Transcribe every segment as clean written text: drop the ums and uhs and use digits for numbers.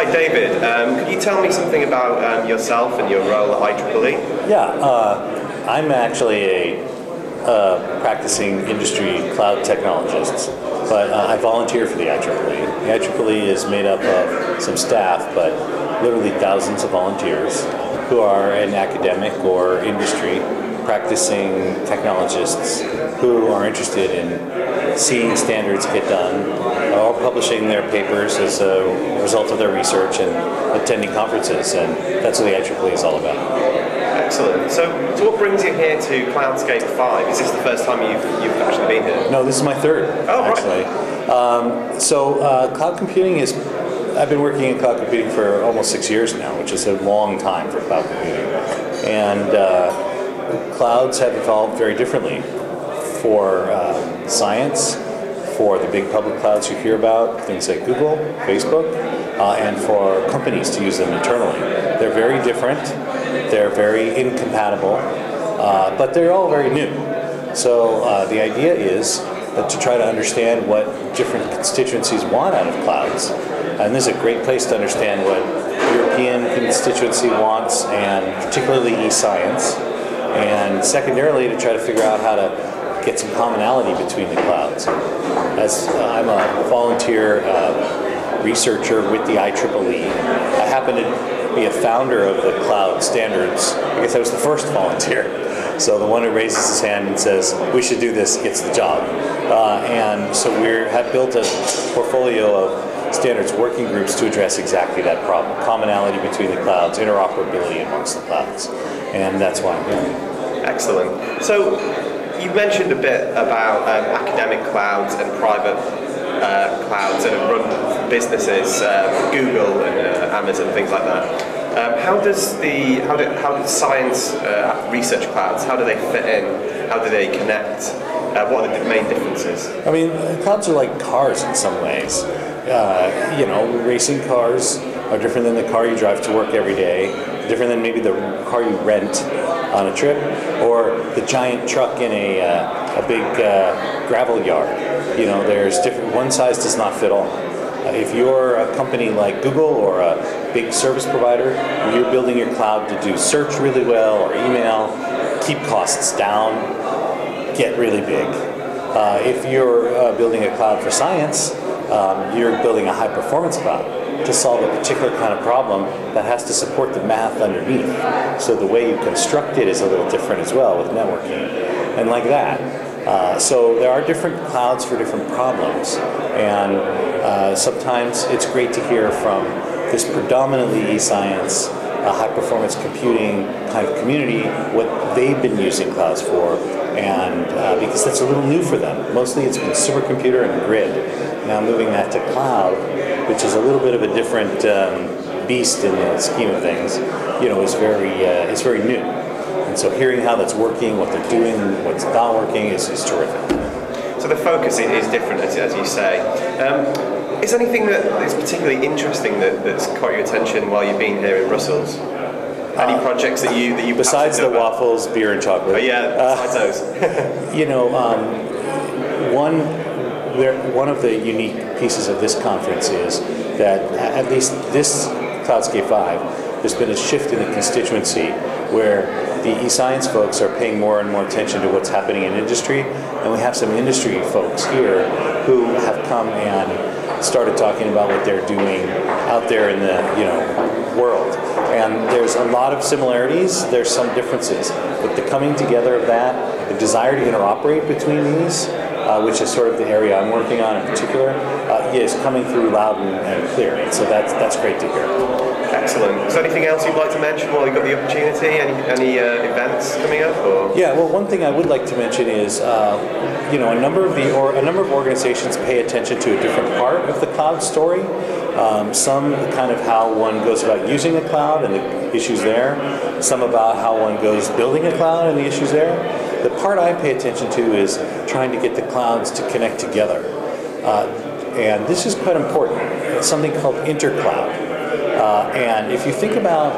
Hi David, could you tell me something about yourself and your role at IEEE? Yeah, I'm actually a practicing industry cloud technologist, but I volunteer for the IEEE. The IEEE is made up of some staff, but literally thousands of volunteers who are in academic or industry practicing technologists who are interested in seeing standards get done or publishing their papers as a result of their research and attending conferences, and that's what the IEEE is all about. Excellent. So what brings you here to CloudScape 5? Is this the first time you've actually been here? No, this is my third, actually. Right. Cloud computing is, I've been working in cloud computing for almost 6 years now, which is a long time for cloud computing. And clouds have evolved very differently for science, for the big public clouds you hear about, things like Google, Facebook, and for companies to use them internally. They're very different, they're very incompatible, but they're all very new. So the idea is to try to understand what different constituencies want out of clouds. And this is a great place to understand what European constituency wants, and particularly e-science. And secondarily, to try to figure out how to get some commonality between the clouds. As I'm a volunteer researcher with the IEEE, I happen to be a founder of the cloud standards. I guess I was the first volunteer. So the one who raises his hand and says, we should do this, gets the job. And so we have built a portfolio of standards working groups to address exactly that problem. Commonality between the clouds, interoperability amongst the clouds. And that's why I'm here. Excellent. So you mentioned a bit about academic clouds and private clouds that have run businesses, Google and Amazon, things like that. How does science research clouds, how do they fit in? How do they connect? What are the main differences? I mean, clouds are like cars in some ways. You know, racing cars are different than the car you drive to work every day, different than maybe the car you rent on a trip, or the giant truck in a big gravel yard. You know, there's different, one size does not fit all. If you're a company like Google or a big service provider, you're building your cloud to do search really well or email, keep costs down, get really big. If you're building a cloud for science, you're building a high-performance cloud to solve a particular kind of problem that has to support the math underneath. So the way you construct it is a little different as well with networking, and like that. So there are different clouds for different problems, and sometimes it's great to hear from this predominantly e-science, high-performance computing kind of community what they've been using clouds for, and because that's a little new for them. Mostly it's been supercomputer and grid. Now moving that to cloud, which is a little bit of a different beast in the scheme of things, you know, is very new. And so hearing how that's working, what they're doing, what's not working is terrific. So the focus is different, as you say. Is there anything that is particularly interesting that's caught your attention while you've been here in Brussels? Any projects that you besides the waffles, beer, and chocolate? Oh yeah, besides those. You know, one of the unique pieces of this conference is that at least this CloudScape 5, there's been a shift in the constituency where the e-science folks are paying more and more attention to what's happening in industry, and we have some industry folks here who have come and started talking about what they're doing out there in the world. And there's a lot of similarities, there's some differences, but the coming together of that, the desire to interoperate between these, which is sort of the area I'm working on in particular, is coming through loud and clear. And so that's great to hear. Excellent. Is there anything else you'd like to mention while you've got the opportunity? Any events coming up? Or? Yeah. Well, one thing I would like to mention is, a number of organizations pay attention to a different part of the cloud story. Some kind of how one goes about using a cloud and the issues there. Some about how one goes building a cloud and the issues there. The part I pay attention to is trying to get the clouds to connect together. And this is quite important. It's something called intercloud. And if you think about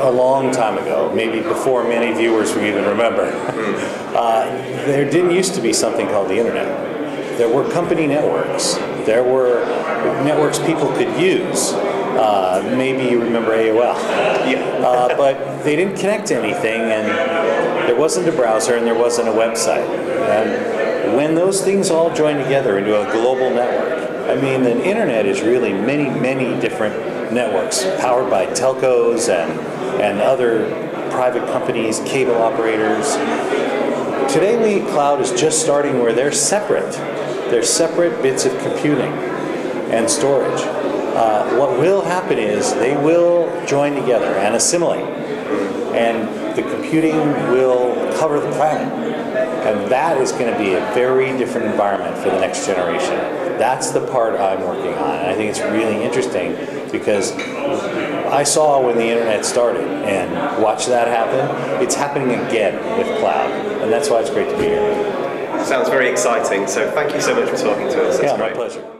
a long time ago, maybe before many viewers would even remember, there didn't used to be something called the internet. There were company networks. There were networks people could use. Maybe you remember AOL. Yeah. But they didn't connect to anything, and there wasn't a browser and there wasn't a website. And when those things all join together into a global network, I mean, the internet is really many, many different networks powered by telcos and other private companies, cable operators. Today, cloud is just starting where they're separate. They're separate bits of computing and storage. What will happen is they will join together and assimilate, and the computing will cover the planet. And that is going to be a very different environment for the next generation. That's the part I'm working on, and I think it's really interesting because I saw when the internet started and watched that happen. It's happening again with cloud, and that's why it's great to be here. Sounds very exciting, so thank you so much for talking to us. That's yeah, great. My pleasure.